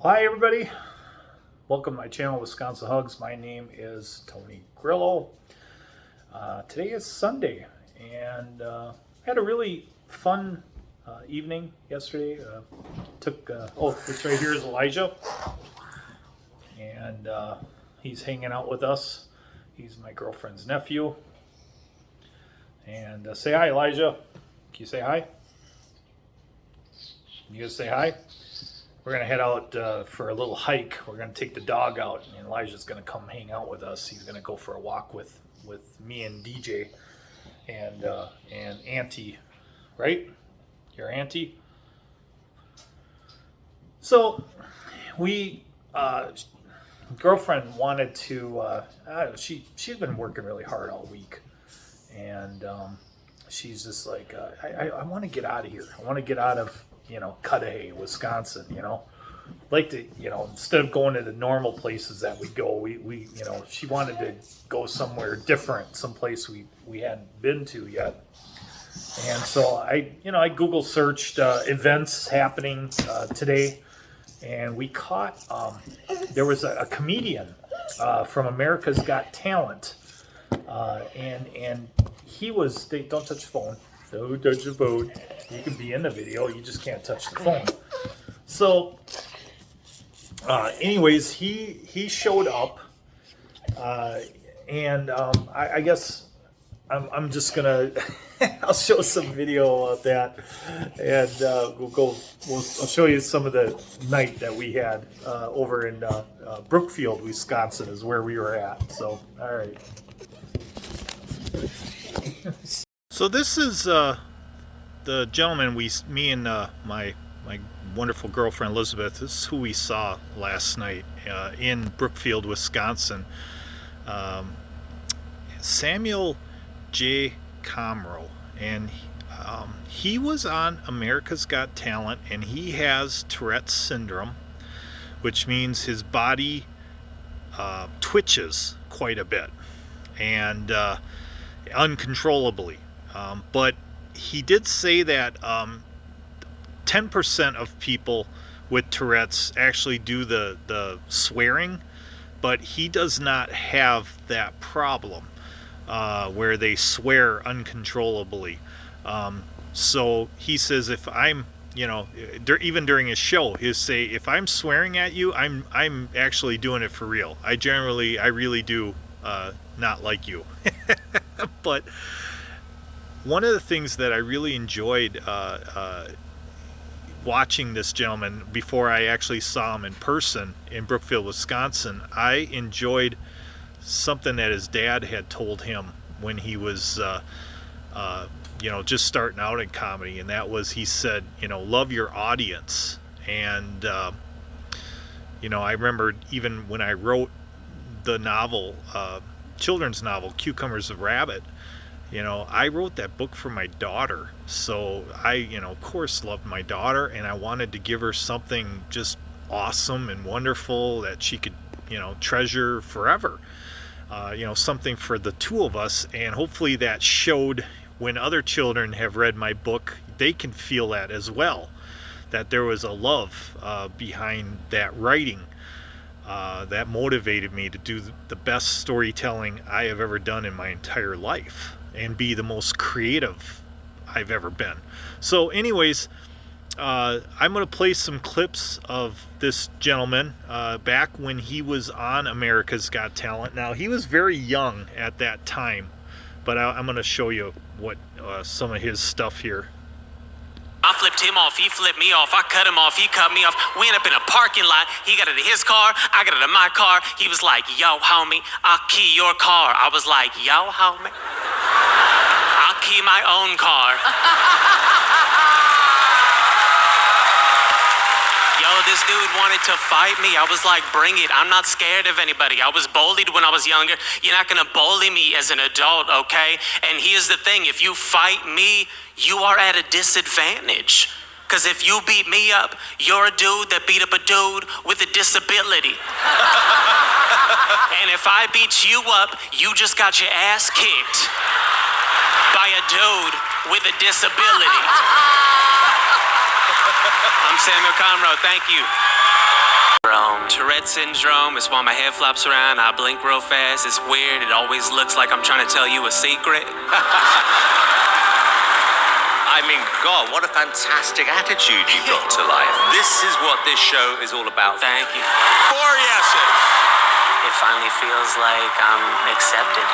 Hi everybody, welcome to my channel, Wisconsin Hugs. My name is Tony Grillo. Today is Sunday, and I had a really fun evening yesterday. This right here is Elijah, and he's hanging out with us. He's my girlfriend's nephew. And say hi, Elijah. Can you say hi? You guys say hi? We're going to head out for a little hike. We're going to take the dog out, and Elijah's going to come hang out with us. He's going to go for a walk with me and DJ and Auntie, right? Your Auntie? So we, girlfriend wanted to, she's been working really hard all week, and she's just like, I want to get out of here. I want to get out of Cudahy, Wisconsin, like to, instead of going to the normal places that we go, we she wanted to go somewhere different, someplace we hadn't been to yet. And so I Google searched events happening today, and we caught, there was a comedian from America's Got Talent, and he was, don't touch the phone. Don't touch the phone. You can be in the video, you just can't touch the phone. So, anyways, he showed up, and I guess I'm just gonna I'll show some video of that, and I'll show you some of the night that we had over in Brookfield, Wisconsin, is where we were at. So, all right. So this is the gentleman me and my wonderful girlfriend Elizabeth. This is who we saw last night in Brookfield, Wisconsin. Samuel J. Comroe, and he was on America's Got Talent, and he has Tourette's syndrome, which means his body twitches quite a bit and uncontrollably. But he did say that 10% of people with Tourette's actually do the swearing, but he does not have that problem where they swear uncontrollably. So he says, if I'm, even during his show, he'll say, if I'm swearing at you, I'm actually doing it for real. I really do not like you. But one of the things that I really enjoyed watching this gentleman before I actually saw him in person in Brookfield, Wisconsin, I enjoyed something that his dad had told him when he was, just starting out in comedy, and that was, he said, love your audience. And, I remember even when I wrote the novel, children's novel, Cucumbers of Rabbit, I wrote that book for my daughter. So I, of course, loved my daughter, and I wanted to give her something just awesome and wonderful that she could, treasure forever. Something for the two of us, and hopefully that showed when other children have read my book, they can feel that as well, that there was a love behind that writing that motivated me to do the best storytelling I have ever done in my entire life, and be the most creative I've ever been. So anyways, I'm going to play some clips of this gentleman back when he was on America's Got Talent. Now, he was very young at that time, but I'm going to show you what some of his stuff here. I flipped him off, he flipped me off, I cut him off, he cut me off. We ended up in a parking lot. He got into his car, I got into my car. He was like, yo, homie, I'll key your car. I was like, yo, homie, I'll key my own car. Yo, this dude wanted to fight me. I was like, bring it. I'm not scared of anybody. I was bullied when I was younger. You're not gonna bully me as an adult, okay? And here's the thing, if you fight me, you are at a disadvantage. Because if you beat me up, you're a dude that beat up a dude with a disability. And if I beat you up, you just got your ass kicked by a dude with a disability. I'm Samuel Comroe. Thank you. Tourette syndrome. It's why my head flops around. I blink real fast. It's weird. It always looks like I'm trying to tell you a secret. I mean, God, what a fantastic attitude you've got to life. This is what this show is all about. Thank you. 4 yeses. It finally feels like I'm accepted.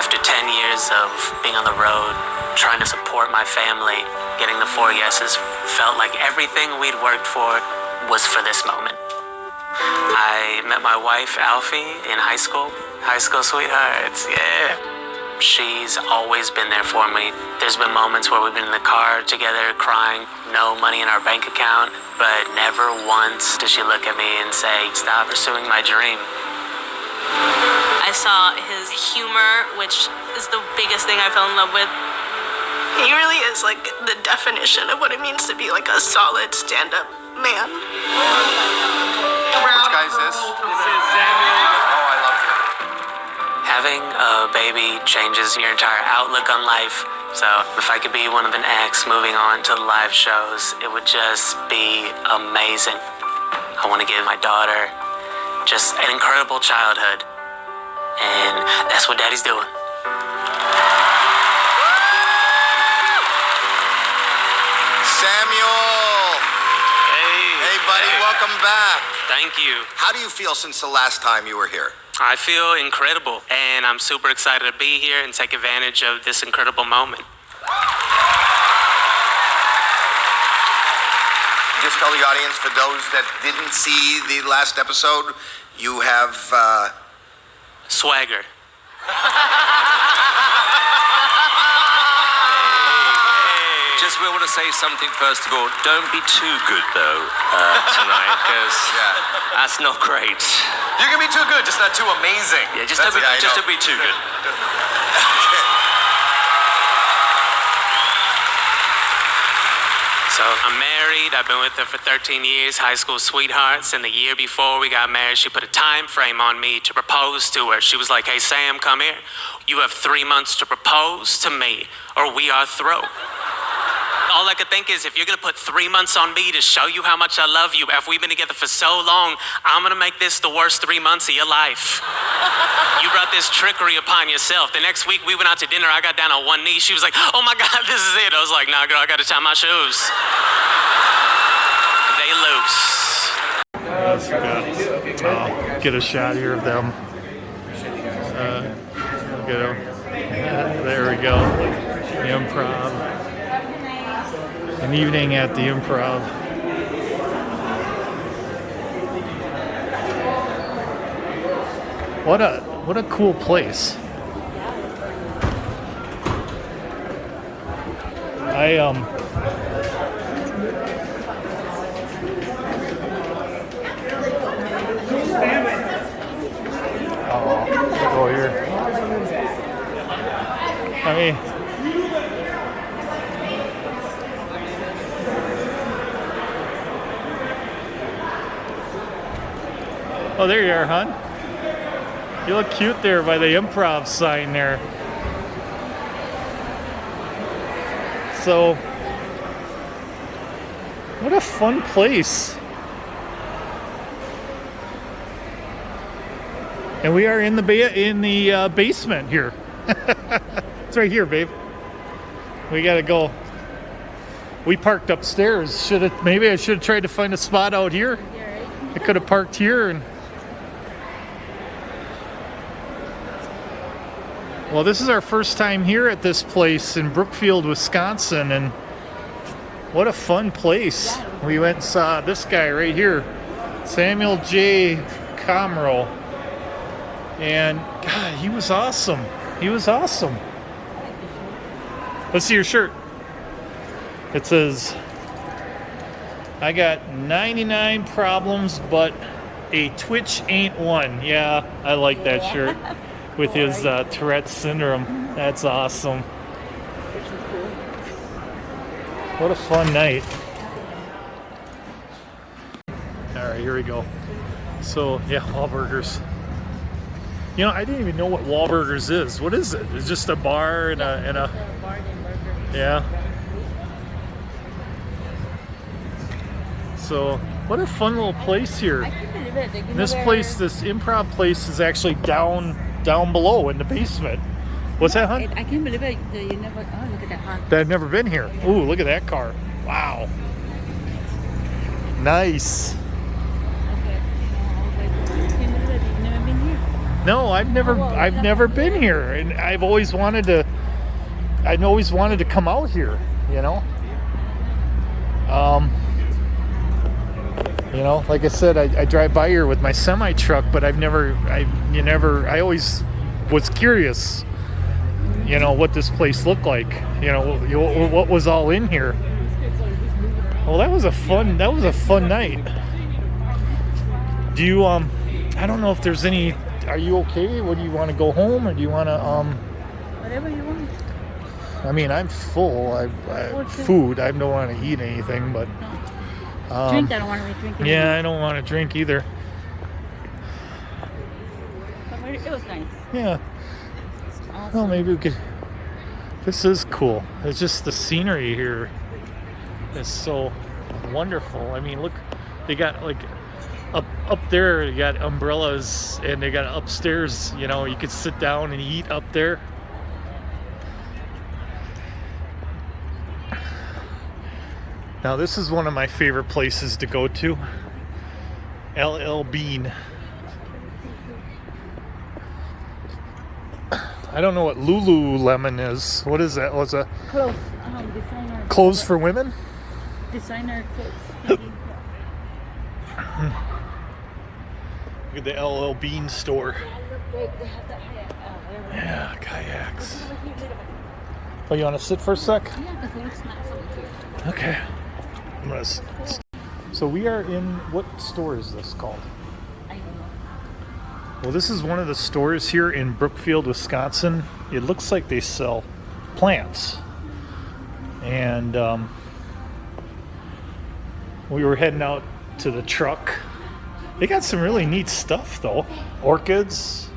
After 10 years of being on the road, trying to support my family, getting the 4 yeses felt like everything we'd worked for was for this moment. I met my wife, Alfie, in high school. High school sweethearts, yeah. She's always been there for me. There's been moments where we've been in the car together crying, no money in our bank account, but never once did she look at me and say, stop pursuing my dream. I saw his humor, which is the biggest thing I fell in love with. He really is like the definition of what it means to be like a solid stand-up man. Which guy is this? This is Samuel. Oh, I love him. Having a baby changes your entire outlook on life. So if I could be one of an ex moving on to live shows, it would just be amazing. I want to give my daughter just an incredible childhood. And that's what Daddy's doing. Samuel. Hey, buddy, welcome back. Thank you. How do you feel since the last time you were here? I feel incredible, and I'm super excited to be here and take advantage of this incredible moment. Just tell the audience, for those that didn't see the last episode, you have Swagger. Just we want to say something first of all. Don't be too good though tonight, because that's not great. You can be too good, just not too amazing. Yeah, just don't be too good. So I'm married. I've been with her for 13 years, high school sweethearts. And the year before we got married, she put a time frame on me to propose to her. She was like, hey, Sam, come here. You have 3 months to propose to me or we are through. All I could think is, if you're gonna put 3 months on me to show you how much I love you, after we've been together for so long, I'm gonna make this the worst 3 months of your life. You brought this trickery upon yourself. The next week we went out to dinner, I got down on one knee. She was like, oh my God, this is it. I was like, nah, girl, I gotta tie my shoes. They loose. Let's get a shot here of them. There we go. The Improv. An evening at the Improv. What a cool place. Go here. Oh, there you are, hon. You look cute there by the Improv sign there. So, what a fun place. And we are in the basement here. It's right here, babe. We gotta go. We parked upstairs. Maybe I should have tried to find a spot out here. I could have parked here and. Well, this is our first time here at this place in Brookfield, Wisconsin, and what a fun place. We went and saw this guy right here, Samuel J. Comroe, and God, he was awesome. He was awesome. Let's see your shirt. It says, I got 99 problems, but a twitch ain't one. Yeah, I like that shirt. With his Tourette syndrome. That's awesome. What a fun night. All right, here we go. So, yeah, Wahlburgers. You know, I didn't even know what Wahlburgers is. What is it? It's just a bar and a yeah. So, what a fun little place here. I can't believe it. Like, you know, This place, this improv place, is actually down below in the basement. What's that, hon? I can't believe it. You never. Oh, look at that, hon. I've never been here. Ooh, look at that car. Wow. Nice. Okay. I can't believe it. You've never been here. No, I've never been here, and I've always wanted to come out here, you know. You know, like I said, I drive by here with my semi truck, but I always was curious, you know, what this place looked like, you know, what was all in here. Well, that was a fun night. Do you I don't know if there's any. Are you okay? What do you want to go home, or do you want to Whatever you want. I mean, I'm full. I food. I don't want to eat anything, but Drink. I don't want to drink. yeah, I don't want to drink either. But it was nice. Yeah. Awesome. Well, maybe we could. This is cool. It's just the scenery here is so wonderful. I mean, look, they got like up there. You got umbrellas, and they got upstairs. You know, you could sit down and eat up there. Now, this is one of my favorite places to go to. LL Bean. I don't know what Lululemon is. What is that? What's a Clothes. Designer. clothes for women? Designer clothes. Look at the LL Bean store. They have that whatever. Yeah, kayaks. Oh, you want to sit for a sec? Yeah, because it looks nice over here. Okay. I'm gonna. So we are in, what store is this called? I don't know. Well, this is one of the stores here in Brookfield, Wisconsin. It looks like they sell plants. And we were heading out to the truck. They got some really neat stuff, though. Orchids.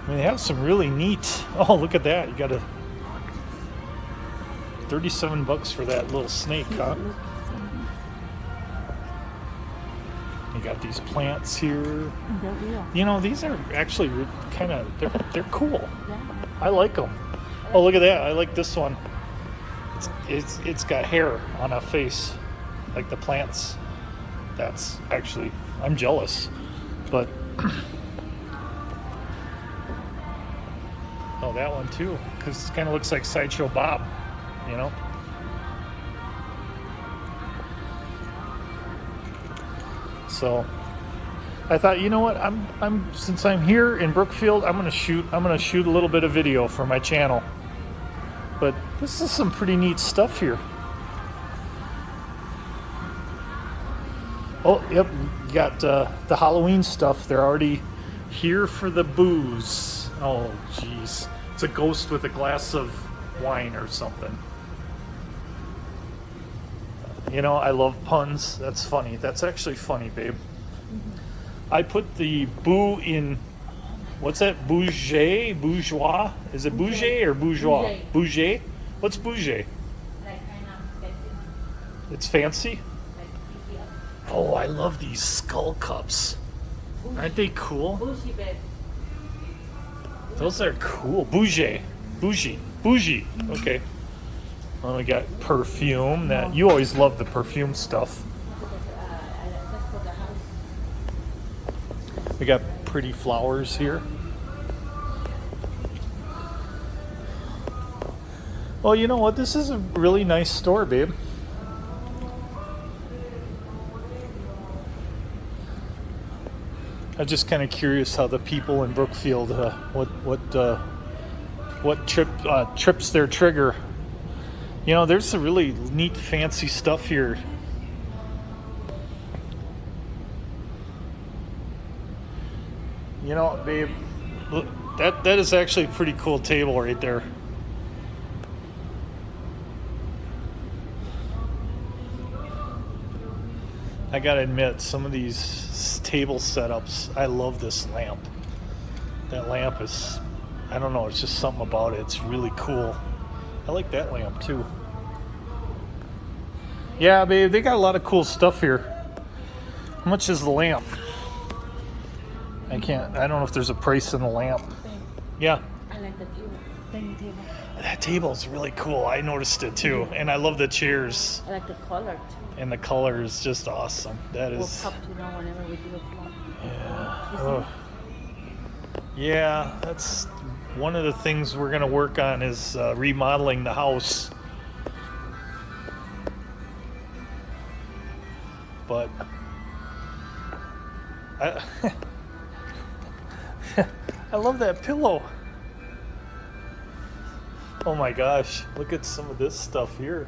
I mean, they have some really neat. Oh, look at that. You got a $37 for that little snake, huh? You got these plants here. You know, these are actually kind of, they're cool. I like them. Oh, look at that. I like this one. It's got hair on a face, like the plants. That's actually, I'm jealous. But, oh, that one too, because it kind of looks like Sideshow Bob, you know? So I thought, you know what? Since I'm here in Brookfield, I'm gonna shoot a little bit of video for my channel. But this is some pretty neat stuff here. Oh, yep, you got the Halloween stuff. They're already here for the booze. Oh, jeez. It's a ghost with a glass of wine or something. You know, I love puns. That's funny. That's actually funny, babe. I put the boo in, what's that? Bouger? Bourgeois? Is it bouger or bourgeois? Bouger. What's bouger? It's fancy? Oh, I love these skull cups. Aren't they cool? Those are cool. Bougie. Okay. Well, we got perfume. That you always love the perfume stuff. We got pretty flowers here. Well, you know what? This is a really nice store, babe. I'm just kind of curious how the people in Brookfield, what trips their trigger. You know, there's some really neat, fancy stuff here. You know, babe, look, that is actually a pretty cool table right there. I gotta admit, some of these table setups, I love this lamp. That lamp is, I don't know, it's just something about it. It's really cool. I like that lamp too. Yeah, babe, they got a lot of cool stuff here. How much is the lamp? I don't know if there's a price in the lamp. Yeah. I like the table. Tiny table. That table's really cool. I noticed it too. And I love the chairs. I like the color too. And the color is just awesome. That We'll is. cup, whenever we do a vlog. Yeah. Oh. Yeah, that's one of the things we're going to work on is remodeling the house. But I love that pillow. Oh my gosh, look at some of this stuff here.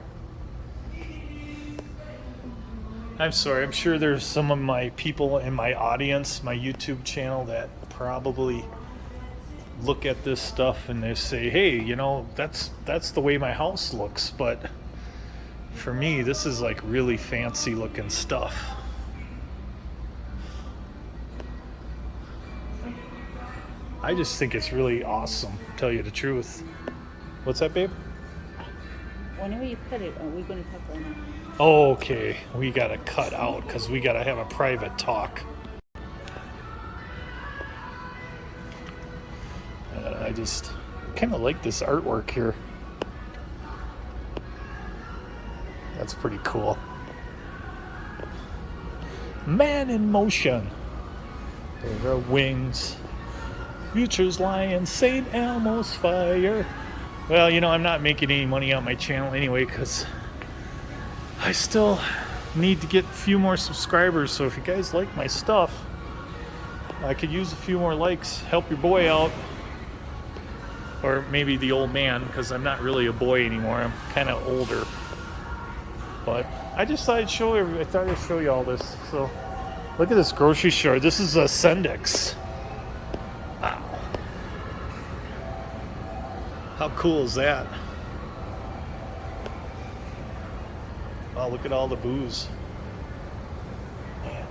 I'm sorry, I'm sure there's some of my people in my audience, my YouTube channel, that probably look at this stuff and they say, hey, that's the way my house looks. But for me, this is like really fancy looking stuff. I just think it's really awesome, to tell you the truth. What's that, babe? Whenever you cut it, we're going to talk right now. Okay, we gotta cut out because we gotta have a private talk. I just kind of like this artwork here. That's pretty cool. Man in motion. There are wings. Futures lie in St. Elmo's fire. Well, I'm not making any money on my channel anyway because I still need to get a few more subscribers. So if you guys like my stuff, I could use a few more likes. Help your boy out. Or maybe the old man, because I'm not really a boy anymore. I'm kind of older. But I just thought I'd show you all this. So look at this grocery store. This is a Sendix. Wow. How cool is that? Wow, look at all the booze. Man,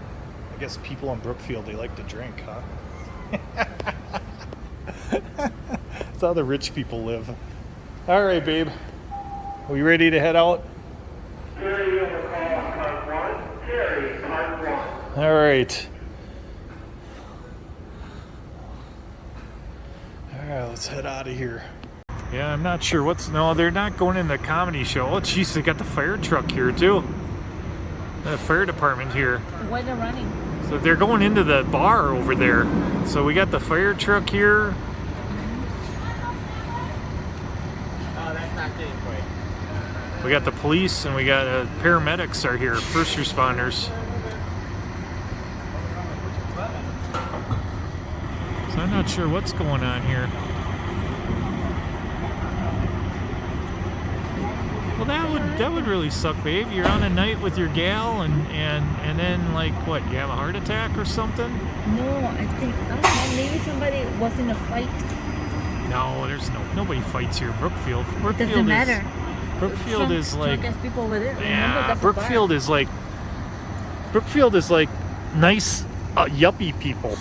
I guess people in Brookfield, they like to drink, huh? That's how the rich people live. All right, babe. Are we ready to head out? Terry over call part 1. Terry, part 1. All right. All right, let's head out of here. Yeah, I'm not sure no, they're not going in the comedy show. Oh, jeez, they got the fire truck here, too. The fire department here. Why they're running? So they're going into the bar over there. So we got the fire truck here. We got the police and we got paramedics are here, first responders. So I'm not sure what's going on here. Well, that would really suck, babe. You're on a night with your gal and then like what? You have a heart attack or something? No, I think maybe somebody was in a fight. No, there's nobody fights here in Brookfield. Doesn't matter. Brookfield is like people with it. Yeah, Brookfield is like nice yuppie people.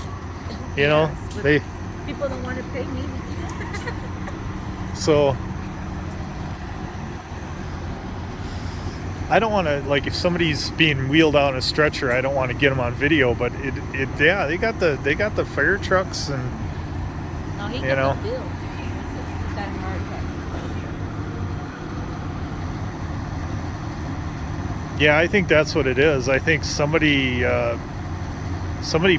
They people don't want to pay me. So I don't want to, like, if somebody's being wheeled out on a stretcher, I don't want to get them on video. But yeah, they got the fire trucks and No, he got the bill. That hard yeah, I think that's what it is. I think somebody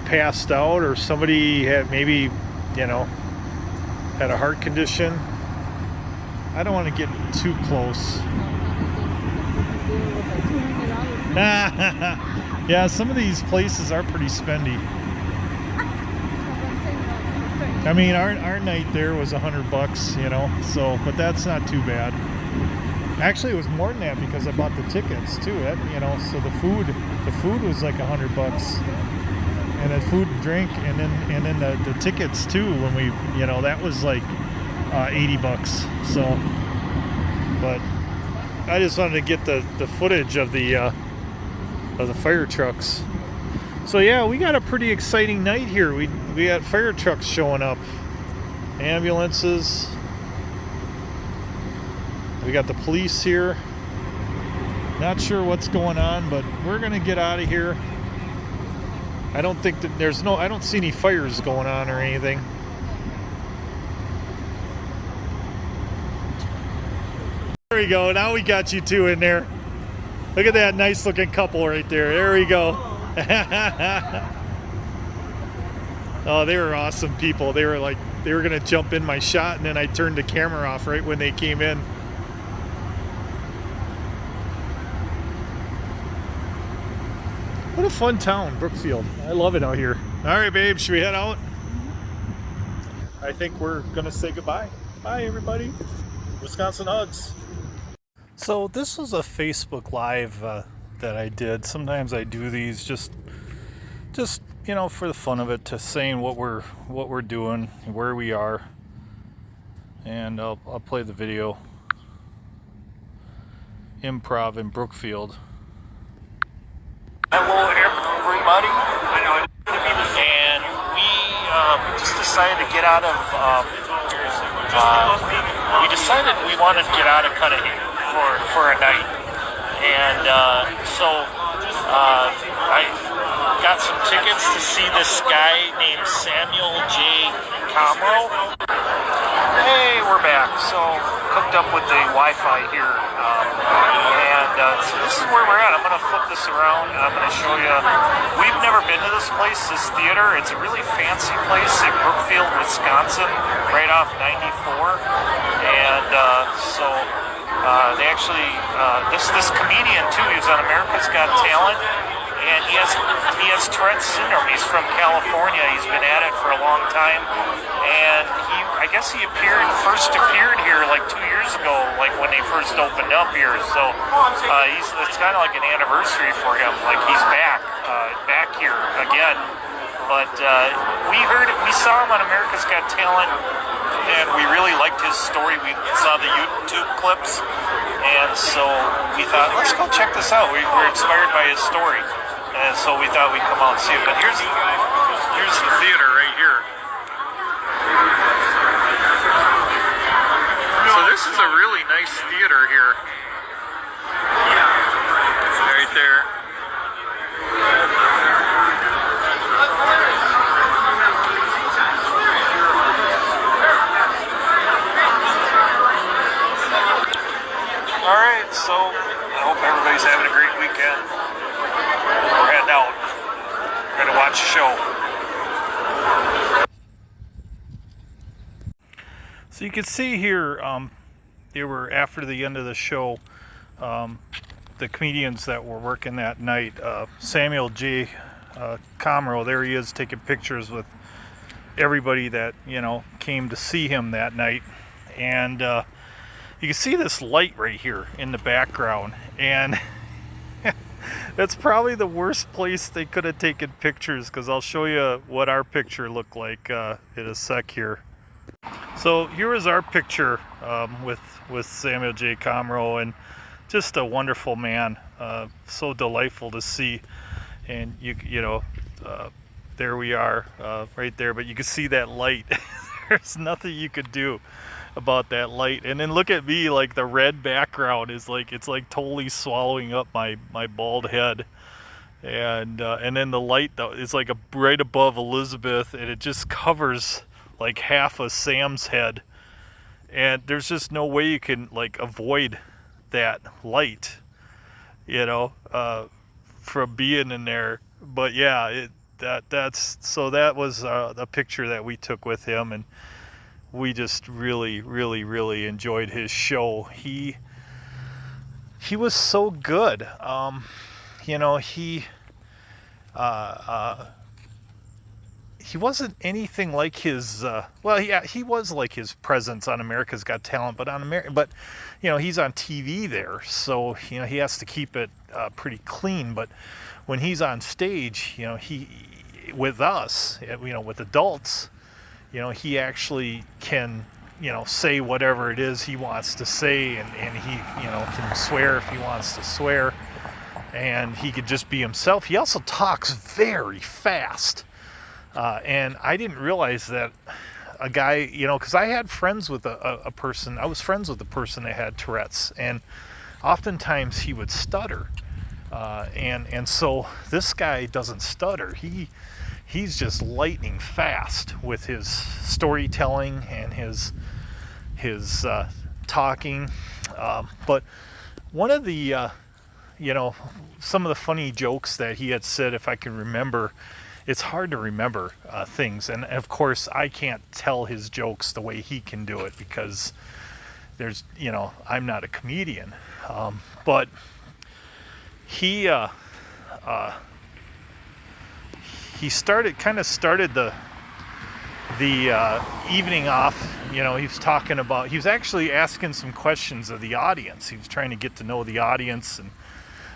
passed out, or somebody had maybe had a heart condition. I don't want to get too close. Yeah, some of these places are pretty spendy. I mean, our night there was $100, so, but that's not too bad. Actually, it was more than that because I bought the tickets too. So the food was like $100, and then food and drink, and then the tickets too. When we, that was like $80. So, but I just wanted to get the footage of the fire trucks. So yeah, we got a pretty exciting night here. We got fire trucks showing up, ambulances. We got the police here. Not sure what's going on, but we're gonna get out of here. I don't think that I don't see any fires going on or anything. There we go. Now we got you two in there. Look at that nice looking couple right there. There we go. Oh, they were awesome people. They were gonna jump in my shot, and then I turned the camera off right when they came in. What a fun town, Brookfield. I love it out here. All right, babe, should we head out? I think we're gonna say goodbye. Bye, everybody. Wisconsin hugs. So this was a Facebook Live that I did. Sometimes I do these just you know, for the fun of it, to saying what we're doing, where we are, and I'll play the video. Improv in Brookfield. Hello, everybody. And we just decided to get out of. We decided we wanted to get out of Cudahy for a night, and so I got some tickets to see this guy named Samuel J. Comroe. Hey, we're back. So hooked up with the Wi-Fi here, so this is where we're at. I'm going to flip this around and I'm going to show you. We've never been to this place, this theater. It's a really fancy place in Brookfield, Wisconsin, right off 94. And they actually, this comedian too, he was on America's Got Talent. And he has Tourette's syndrome. He's from California. He's been at it for a long time. And I guess he first appeared here like 2 years ago, like when they first opened up here. So it's kind of like an anniversary for him. Like he's back here again. But we saw him on America's Got Talent, and we really liked his story. We saw the YouTube clips, and so we thought, let's go check this out. We were inspired by his story. And so we thought we'd come out and see it. But here's the theater right here. So this is a really nice theater here. Right there. All right, so I hope everybody's having a great weekend. We're heading out. We're gonna watch the show. So you can see here, they were after the end of the show, the comedians that were working that night, Samuel J. Comroe, there he is taking pictures with everybody that, you know, came to see him that night. And you can see this light right here in the background, and that's probably the worst place they could have taken pictures, because I'll show you what our picture looked like in a sec here. So here is our picture with Samuel J. Comroe, and just a wonderful man, so delightful to see. And you know, there we are right there, but you can see that light. There's nothing you could do about that light. And then look at me, like the red background is like, it's like totally swallowing up my bald head. And then the light though is like right above Elizabeth, and it just covers like half of Sam's head. And there's just no way you can like avoid that light, you know, from being in there. But yeah, that was the picture that we took with him, and we just really enjoyed his show. He was so good. You know, he wasn't anything like his well, yeah, he was like his presence on America's Got Talent, but you know, he's on TV there, so you know, he has to keep it pretty clean. But when he's on stage, you know, he with us, you know, with adults, you know, he actually can, you know, say whatever it is he wants to say, and he, you know, can swear if he wants to swear, and he could just be himself. He also talks very fast, and I didn't realize that a guy, you know, because I had friends with a person, I was friends with a person that had Tourette's, and oftentimes he would stutter. And so this guy doesn't stutter. He's just lightning fast with his storytelling and his talking. But one of the some of the funny jokes that he had said, if I can remember, it's hard to remember things, and of course I can't tell his jokes the way he can do it because there's I'm not a comedian, but he started the evening off. He was talking about, he was actually asking some questions of the audience. He was trying to get to know the audience. And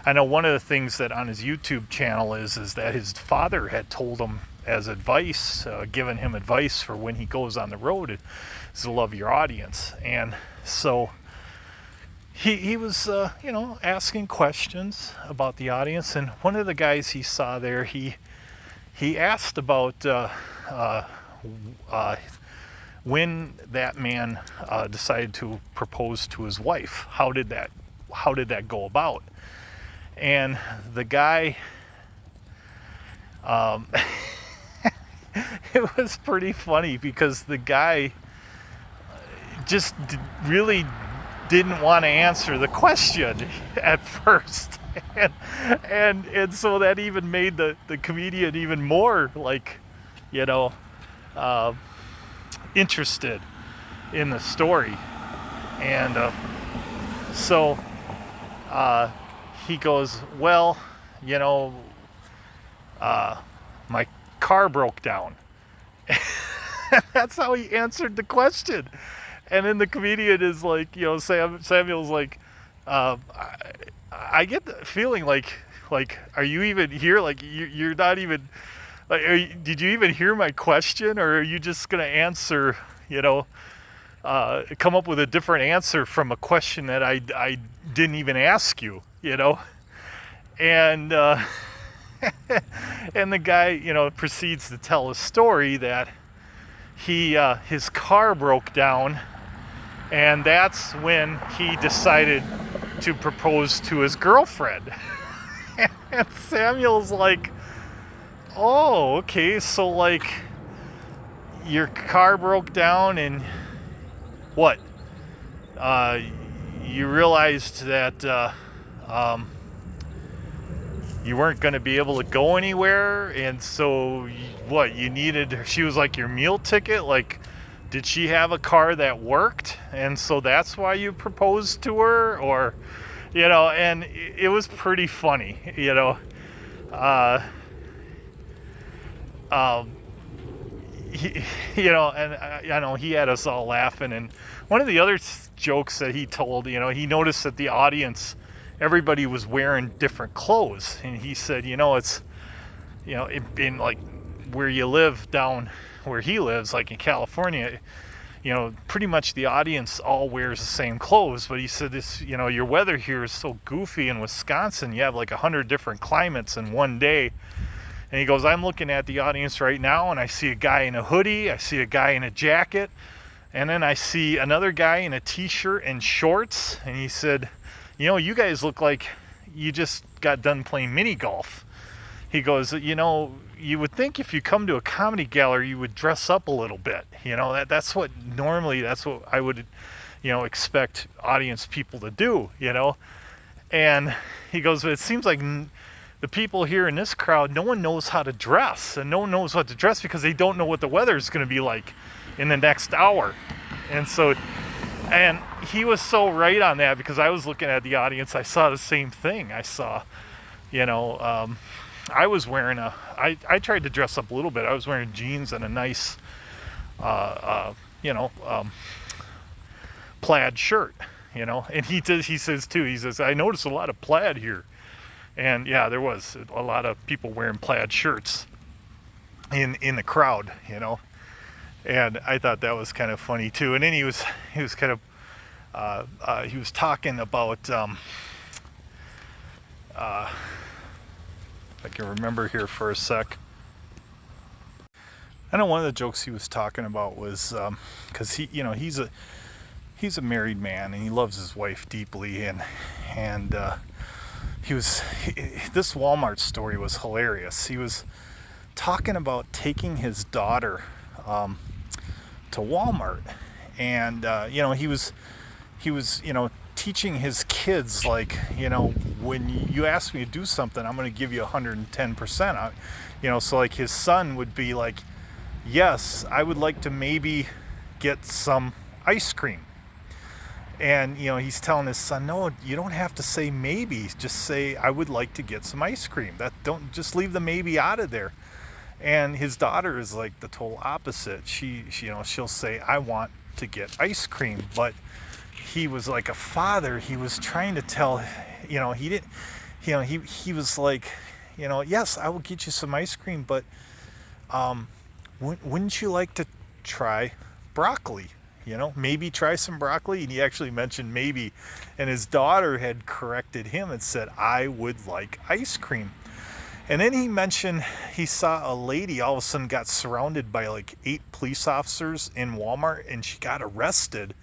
I know one of the things that on his YouTube channel is that his father had told him as advice, given him advice for when he goes on the road, is to love your audience. And so he was asking questions about the audience. And one of the guys he saw there, he asked about when that man decided to propose to his wife. How did that go about? And the guy, it was pretty funny because the guy just really didn't want to answer the question at first. And so that even made the comedian even more interested in the story. And so he goes, well, my car broke down. That's how he answered the question. And then the comedian is like, Samuel's like, I get the feeling like, are you even here? Like, you're not even, like, did you even hear my question? Or are you just going to answer, come up with a different answer from a question that I didn't even ask you, And, and the guy, proceeds to tell a story that his car broke down, and that's when he decided to propose to his girlfriend. And Samuel's like, oh, okay, so like your car broke down and what? You realized that you weren't going to be able to go anywhere, and so you needed, she was like your meal ticket? Like, did she have a car that worked, and so that's why you proposed to her? Or, and it was pretty funny, and I know he had us all laughing. And one of the other jokes that he told, he noticed that the audience, everybody was wearing different clothes, and he said, it's, in like where you live down where he lives, like in California, pretty much the audience all wears the same clothes. But he said this, your weather here is so goofy in Wisconsin. You have like 100 different climates in one day. And he goes, I'm looking at the audience right now, and I see a guy in a hoodie, I see a guy in a jacket, and then I see another guy in a t-shirt and shorts. And he said, you guys look like you just got done playing mini golf. He goes, you would think if you come to a comedy gallery, you would dress up a little bit. That's what I would, expect audience people to do, And he goes, but it seems like the people here in this crowd, no one knows how to dress, and no one knows what to dress because they don't know what the weather is going to be like in the next hour. And he was so right on that, because I was looking at the audience. I saw the same thing. I saw, I was wearing I tried to dress up a little bit. I was wearing jeans and a nice, plaid shirt, and he says, I noticed a lot of plaid here. And yeah, there was a lot of people wearing plaid shirts in the crowd, and I thought that was kind of funny too. And then he was kind of, he was talking about, if I can remember here for a sec. I know one of the jokes he was talking about was, because he's he's a married man and he loves his wife deeply, and this Walmart story was hilarious. He was talking about taking his daughter to Walmart, and he was teaching his kids, like, when you ask me to do something, I'm going to give you 110%. So like his son would be like, yes, I would like to maybe get some ice cream. And, he's telling his son, no, you don't have to say maybe. Just say, I would like to get some ice cream. Don't just leave the maybe out of there. And his daughter is like the total opposite. She'll say, I want to get ice cream. But he was like a father. He was trying to tell, he was like, yes, I will get you some ice cream, but wouldn't you like to try broccoli? Maybe try some broccoli. And he actually mentioned maybe, and his daughter had corrected him and said, I would like ice cream. And then he mentioned he saw a lady all of a sudden got surrounded by like 8 police officers in Walmart, and she got arrested.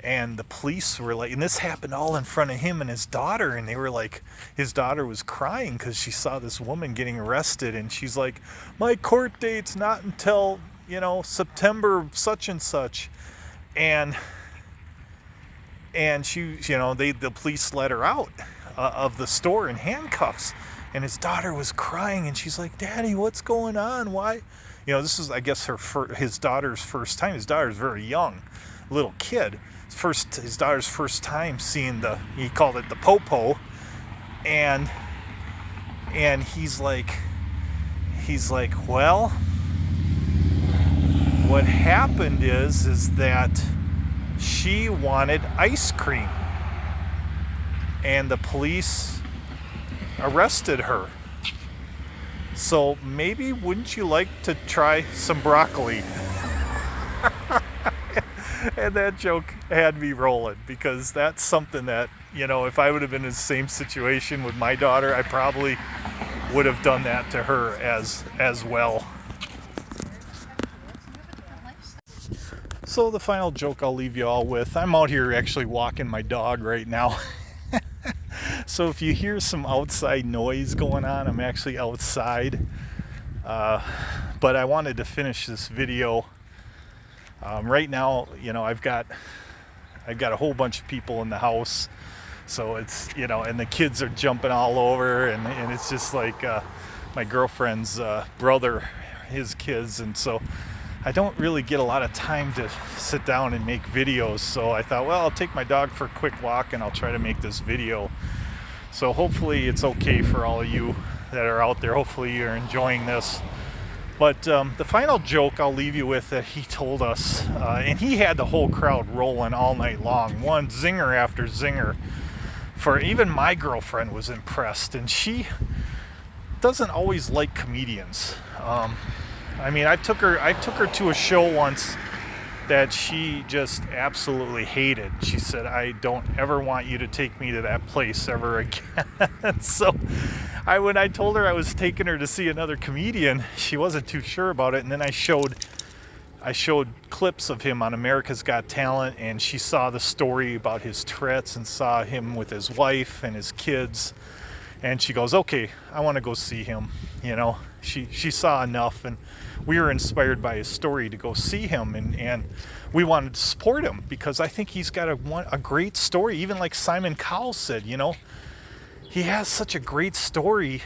And the police were like, and this happened all in front of him and his daughter, and they were like, his daughter was crying because she saw this woman getting arrested, and she's like, my court date's not until, September such and such. And she, the police let her out of the store in handcuffs, and his daughter was crying, and she's like, Daddy, what's going on? Why? This is, I guess, his daughter's first time. His daughter's very young, little kid. His daughter's first time seeing he called it the popo, and he's like, well, what happened is that she wanted ice cream, and the police arrested her. So maybe wouldn't you like to try some broccoli? And that joke had me rolling, because that's something that, if I would have been in the same situation with my daughter, I probably would have done that to her as well. So the final joke I'll leave you all with, I'm out here actually walking my dog right now. So if you hear some outside noise going on, I'm actually outside. But I wanted to finish this video. Right now, I've got a whole bunch of people in the house, so it's, and the kids are jumping all over, and it's just like my girlfriend's brother, his kids, and so I don't really get a lot of time to sit down and make videos. So I thought, well, I'll take my dog for a quick walk and I'll try to make this video. So hopefully it's okay for all of you that are out there. Hopefully you're enjoying this. But the final joke I'll leave you with that he told us, and he had the whole crowd rolling all night long, one zinger after zinger. For even my girlfriend was impressed, and she doesn't always like comedians. I took her to a show once that she just absolutely hated. She said, I don't ever want you to take me to that place ever again. So when I told her I was taking her to see another comedian, she wasn't too sure about it. And then I showed clips of him on America's Got Talent, and she saw the story about his Tourette's and saw him with his wife and his kids. And she goes, okay, I want to go see him. She saw enough, and we were inspired by his story to go see him, and we wanted to support him because I think he's got a great story. Even like Simon Cowell said, he has such a great story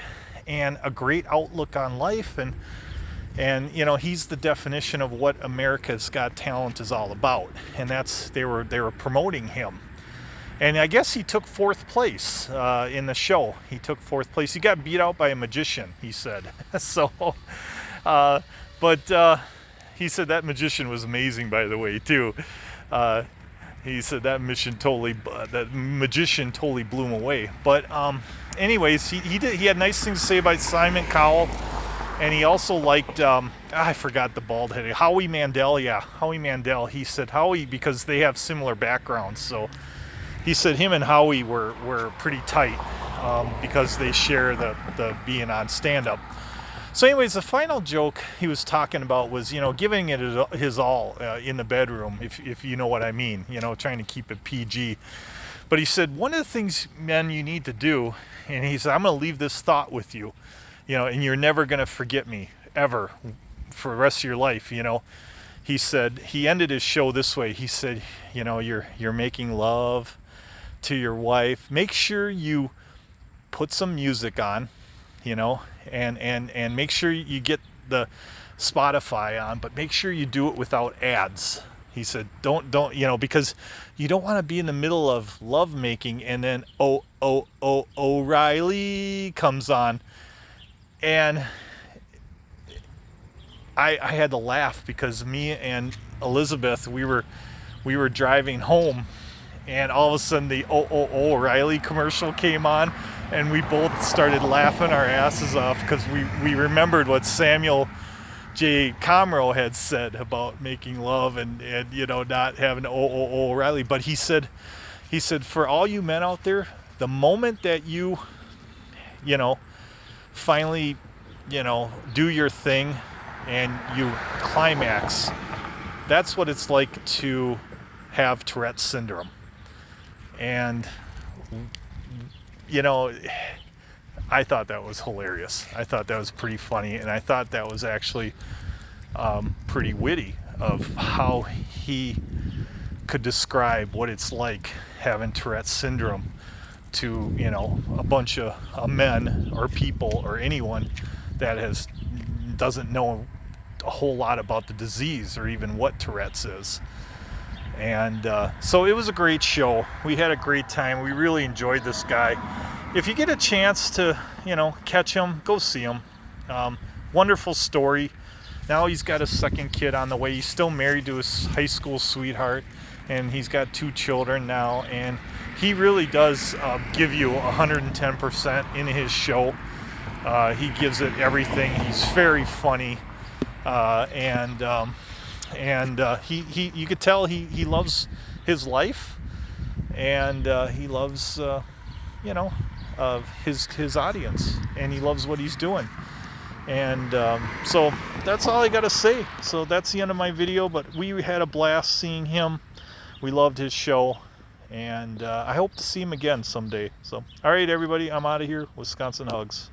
and a great outlook on life, and he's the definition of what America's Got Talent is all about, and that's they were promoting him. And I guess he took 4th place in the show. He took 4th place. He got beat out by a magician, he said. So, but he said that magician was amazing, by the way, too. He said that magician totally blew him away. But anyways, he had nice things to say about Simon Cowell. And he also liked, I forgot the bald-headed, Howie Mandel. Yeah, Howie Mandel. He said Howie, because they have similar backgrounds. So he said him and Howie were pretty tight because they share the being on stand-up. So anyways, the final joke he was talking about was, you know, giving it his all in the bedroom, if you know what I mean, you know, trying to keep it PG. But he said, one of the things, men, you need to do, and he said, I'm going to leave this thought with you, you know, and you're never going to forget me, ever, for the rest of your life, you know. He said, he ended his show this way. He said, you know, you're making love to your wife. Make sure you put some music on, you know, and make sure you get the Spotify on, but make sure you do it without ads. He said, don't, you know, because you don't want to be in the middle of love making and then O'Reilly comes on. And I had to laugh because me and Elizabeth, we were driving home, and all of a sudden the O'Reilly commercial came on, and we both started laughing our asses off because we remembered what Samuel J. Comroe had said about making love and you know, not having O'Reilly. But he said for all you men out there, the moment that you know, finally, you know, do your thing and you climax, that's what it's like to have Tourette's syndrome. And you know, I thought that was hilarious. I thought that was pretty funny, and I thought that was actually pretty witty of how he could describe what it's like having Tourette's syndrome to, you know, a bunch of men or people or anyone that doesn't know a whole lot about the disease or even what Tourette's is. And so it was a great show. We had a great time. We really enjoyed this guy. If you get a chance to, you know, catch him, go see him. Wonderful story. Now he's got a second kid on the way. He's still married to his high school sweetheart, and he's got 2 children now. And he really does give you 110% in his show. He gives it everything. He's very funny, and you could tell he loves his life, and he loves you know, his audience, and he loves what he's doing. And so that's all I gotta say. So that's the end of my video, but we had a blast seeing him. We loved his show, and I hope to see him again someday. So all right, everybody, I'm out of here. Wisconsin Hugs.